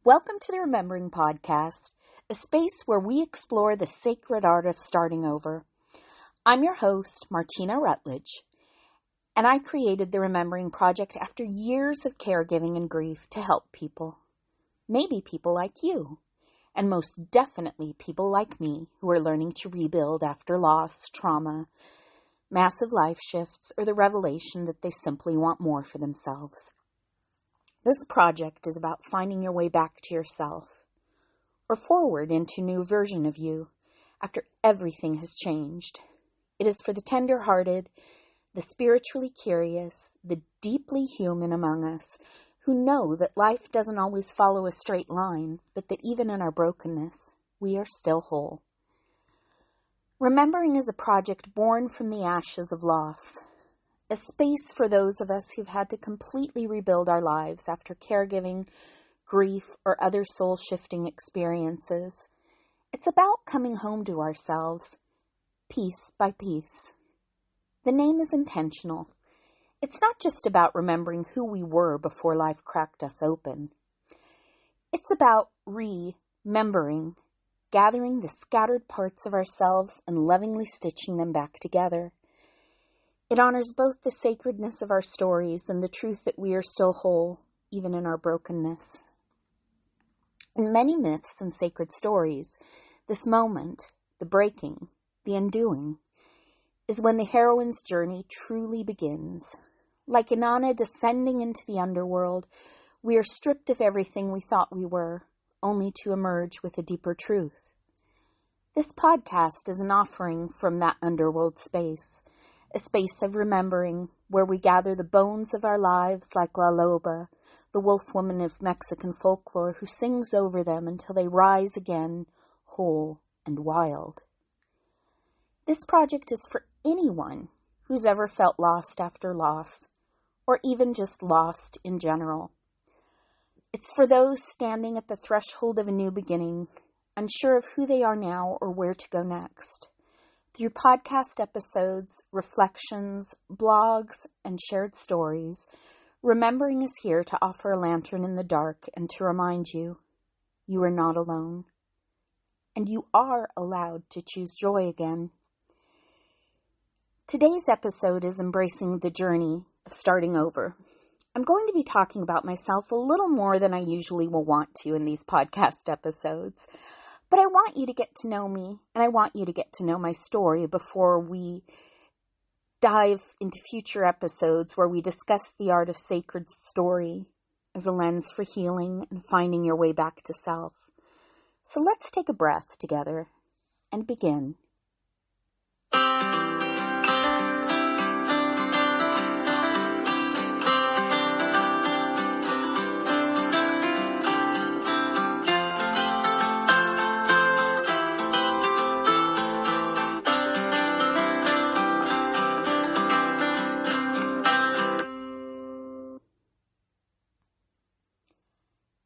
Welcome to the Remembering Podcast, a space where we explore the sacred art of starting over. I'm your host, Martina Rutledge, and I created the Remembering Project after years of caregiving and grief to help people. Maybe people like you, and most definitely people like me who are learning to rebuild after loss, trauma, massive life shifts, or the revelation that they simply want more for themselves. This project is about finding your way back to yourself, or forward into a new version of you after everything has changed. It is for the tender-hearted, the spiritually curious, the deeply human among us who know that life doesn't always follow a straight line, but that even in our brokenness, we are still whole. Remembering is a project born from the ashes of loss. A space for those of us who've had to completely rebuild our lives after caregiving, grief, or other soul-shifting experiences. It's about coming home to ourselves, piece by piece. The name is intentional. It's not just about remembering who we were before life cracked us open. It's about remembering, gathering the scattered parts of ourselves and lovingly stitching them back together. It honors both the sacredness of our stories and the truth that we are still whole, even in our brokenness. In many myths and sacred stories, this moment, the breaking, the undoing, is when the heroine's journey truly begins. Like Inanna descending into the underworld, we are stripped of everything we thought we were, only to emerge with a deeper truth. This podcast is an offering from that underworld space, a space of remembering where we gather the bones of our lives like La Loba, the wolf woman of Mexican folklore who sings over them until they rise again, whole and wild. This project is for anyone who's ever felt lost after loss, or even just lost in general. It's for those standing at the threshold of a new beginning, unsure of who they are now or where to go next. Through podcast episodes, reflections, blogs, and shared stories, Remembering is here to offer a lantern in the dark and to remind you, you are not alone. And you are allowed to choose joy again. Today's episode is embracing the journey of starting over. I'm going to be talking about myself a little more than I usually will want to in these podcast episodes. But I want you to get to know me, and I want you to get to know my story before we dive into future episodes where we discuss the art of sacred story as a lens for healing and finding your way back to self. So let's take a breath together and begin.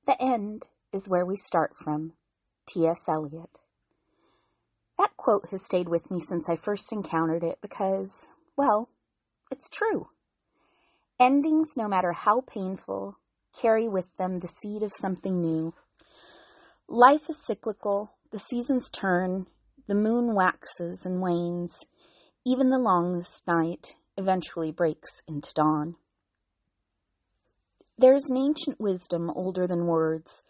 The end is where we start from. T.S. Eliot. That quote has stayed with me since I first encountered it because, well, it's true. Endings, no matter how painful, carry with them the seed of something new. Life is cyclical, the seasons turn, the moon waxes and wanes, even the longest night eventually breaks into dawn. There is an ancient wisdom older than words.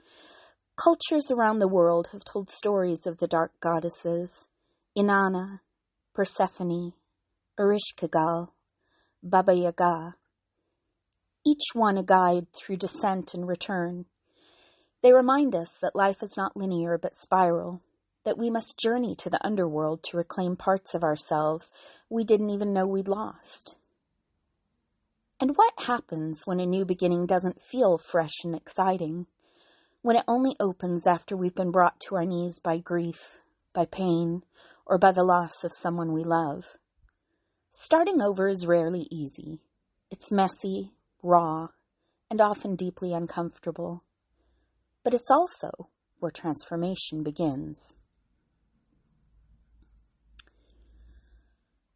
Cultures around the world have told stories of the dark goddesses, Inanna, Persephone, Ereshkigal, Baba Yaga, each one a guide through descent and return. They remind us that life is not linear but spiral, that we must journey to the underworld to reclaim parts of ourselves we didn't even know we'd lost. And what happens when a new beginning doesn't feel fresh and exciting? When it only opens after we've been brought to our knees by grief, by pain, or by the loss of someone we love? Starting over is rarely easy. It's messy, raw, and often deeply uncomfortable. But it's also where transformation begins.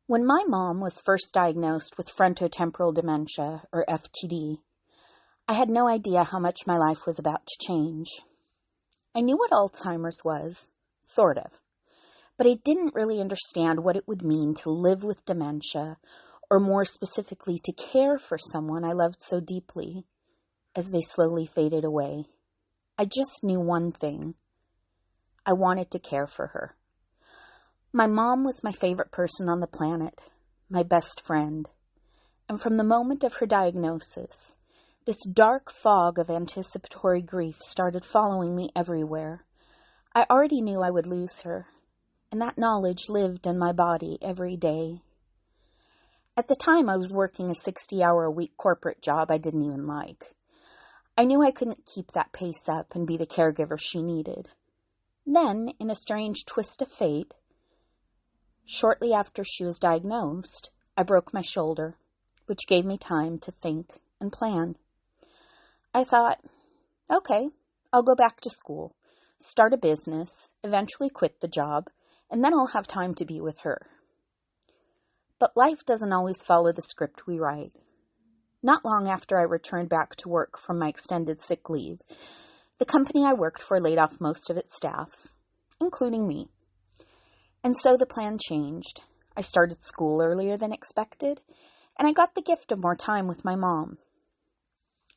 When my mom was first diagnosed with frontotemporal dementia, or FTD, I had no idea how much my life was about to change. I knew what Alzheimer's was, sort of, but I didn't really understand what it would mean to live with dementia, or more specifically, to care for someone I loved so deeply as they slowly faded away. I just knew one thing. I wanted to care for her. My mom was my favorite person on the planet, my best friend. And from the moment of her diagnosis, this dark fog of anticipatory grief started following me everywhere. I already knew I would lose her, and that knowledge lived in my body every day. At the time, I was working a 60-hour-a-week corporate job I didn't even like. I knew I couldn't keep that pace up and be the caregiver she needed. Then, in a strange twist of fate, shortly after she was diagnosed, I broke my shoulder, which gave me time to think and plan. I thought, okay, I'll go back to school, start a business, eventually quit the job, and then I'll have time to be with her. But life doesn't always follow the script we write. Not long after I returned back to work from my extended sick leave, the company I worked for laid off most of its staff, including me. And so the plan changed. I started school earlier than expected, and I got the gift of more time with my mom.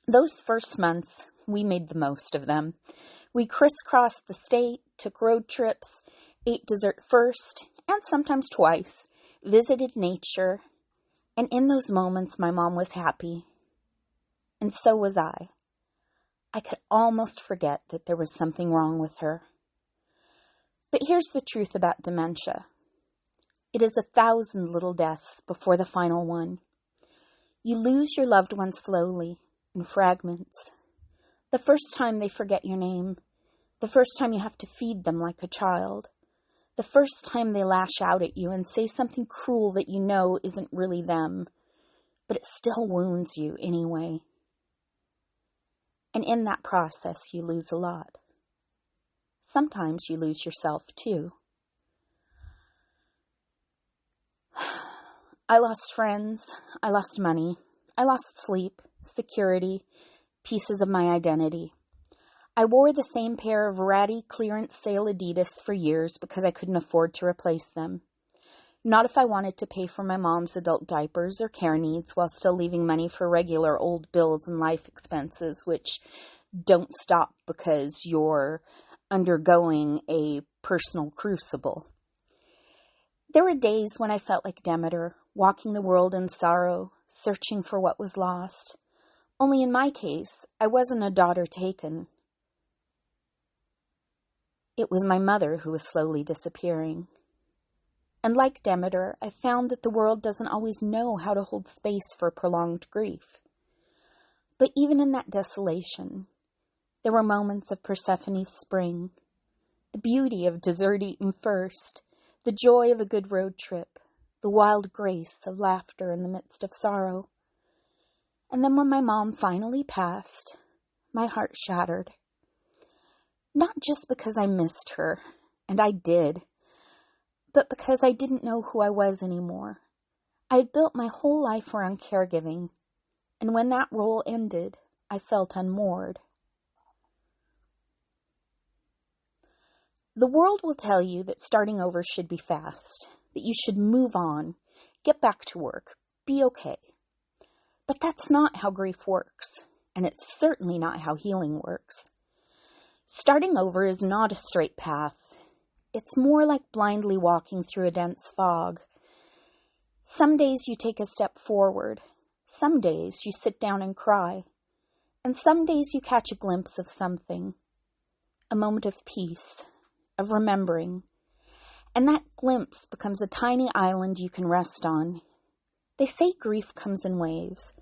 Those first months, we made the most of them. We crisscrossed the state, took road trips, ate dessert first, and sometimes twice, visited nature, and in those moments my mom was happy. And so was I. I could almost forget that there was something wrong with her. But here's the truth about dementia. It is 1,000 little deaths before the final one. You lose your loved one slowly, in fragments. The first time they forget your name. The first time you have to feed them like a child. The first time they lash out at you and say something cruel that you know isn't really them, but it still wounds you anyway. And in that process, you lose a lot. Sometimes you lose yourself too. I lost friends, I lost money, I lost sleep, security, pieces of my identity. I wore the same pair of ratty clearance sale Adidas for years because I couldn't afford to replace them. Not if I wanted to pay for my mom's adult diapers or care needs while still leaving money for regular old bills and life expenses, which don't stop because you're undergoing a personal crucible. There were days when I felt like Demeter, walking the world in sorrow, searching for what was lost. Only in my case, I wasn't a daughter taken. It was my mother who was slowly disappearing. And like Demeter, I found that the world doesn't always know how to hold space for prolonged grief. But even in that desolation, there were moments of Persephone's spring, the beauty of dessert eaten first, the joy of a good road trip, the wild grace of laughter in the midst of sorrow. And then when my mom finally passed, my heart shattered. Not just because I missed her, and I did, but because I didn't know who I was anymore. I had built my whole life around caregiving, and when that role ended, I felt unmoored. The world will tell you that starting over should be fast, that you should move on, get back to work, be okay. But that's not how grief works, and it's certainly not how healing works. Starting over is not a straight path. It's more like blindly walking through a dense fog. Some days you take a step forward. Some days you sit down and cry. And some days you catch a glimpse of something. A moment of peace, of remembering. And that glimpse becomes a tiny island you can rest on. They say grief comes in waves,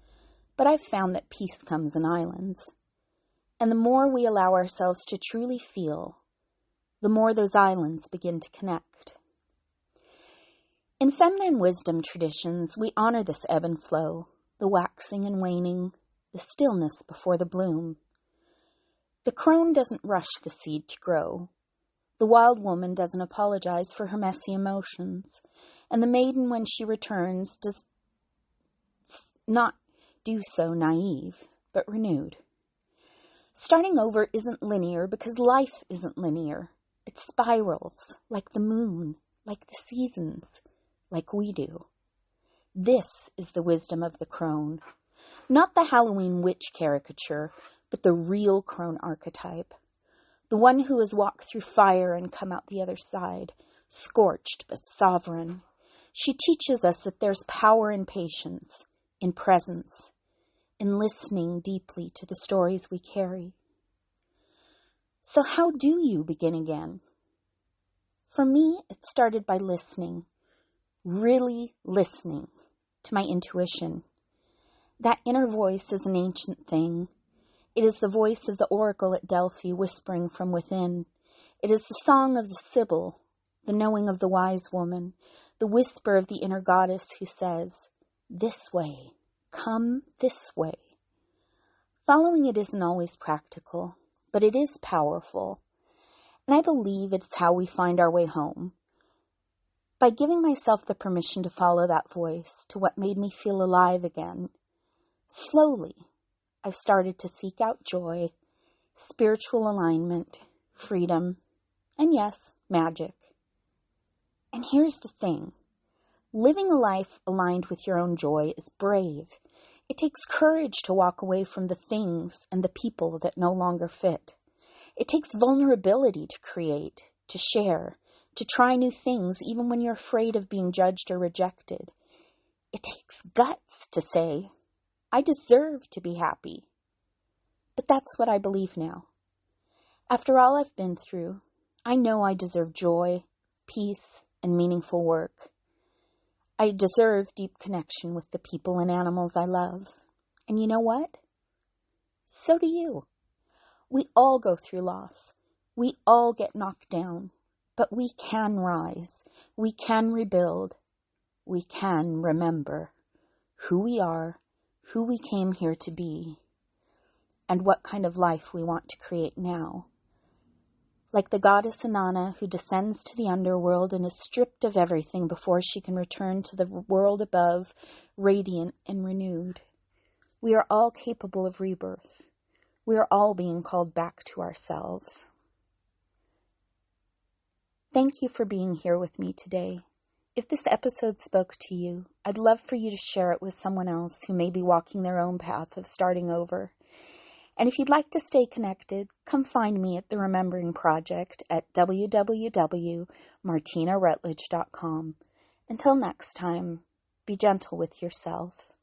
but I've found that peace comes in islands. And the more we allow ourselves to truly feel, the more those islands begin to connect. In feminine wisdom traditions, we honor this ebb and flow, the waxing and waning, the stillness before the bloom. The crone doesn't rush the seed to grow. The wild woman doesn't apologize for her messy emotions, and the maiden, when she returns, does not do so naive, but renewed. Starting over isn't linear because life isn't linear. It spirals, like the moon, like the seasons, like we do. This is the wisdom of the crone. Not the Halloween witch caricature, but the real crone archetype. The one who has walked through fire and come out the other side, scorched but sovereign. She teaches us that there's power in patience, in presence, in listening deeply to the stories we carry. So how do you begin again? For me, it started by listening, really listening to my intuition. That inner voice is an ancient thing. It is the voice of the oracle at Delphi whispering from within. It is the song of the Sibyl, the knowing of the wise woman, the whisper of the inner goddess who says, "This way, come this way." Following it isn't always practical, but it is powerful. And I believe it's how we find our way home. By giving myself the permission to follow that voice to what made me feel alive again, slowly, I've started to seek out joy, spiritual alignment, freedom, and yes, magic. And here's the thing. Living a life aligned with your own joy is brave. It takes courage to walk away from the things and the people that no longer fit. It takes vulnerability to create, to share, to try new things even when you're afraid of being judged or rejected. It takes guts to say, I deserve to be happy. But that's what I believe now. After all I've been through, I know I deserve joy, peace, and meaningful work. I deserve deep connection with the people and animals I love. And you know what? So do you. We all go through loss. We all get knocked down. But we can rise. We can rebuild. We can remember who we are, who we came here to be, and what kind of life we want to create now. Like the goddess Inanna who descends to the underworld and is stripped of everything before she can return to the world above, radiant and renewed. We are all capable of rebirth. We are all being called back to ourselves. Thank you for being here with me today. If this episode spoke to you, I'd love for you to share it with someone else who may be walking their own path of starting over. And if you'd like to stay connected, come find me at the Remembering Project at www.martinarutledge.com. Until next time, be gentle with yourself.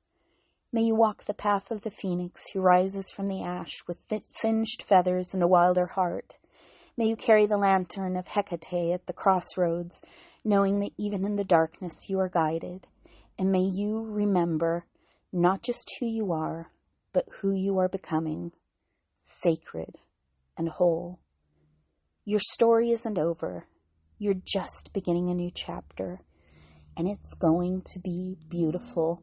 May you walk the path of the phoenix who rises from the ash with singed feathers and a wilder heart. May you carry the lantern of Hecate at the crossroads, knowing that even in the darkness you are guided. And may you remember not just who you are, but who you are becoming, sacred and whole. Your story isn't over. You're just beginning a new chapter, and it's going to be beautiful.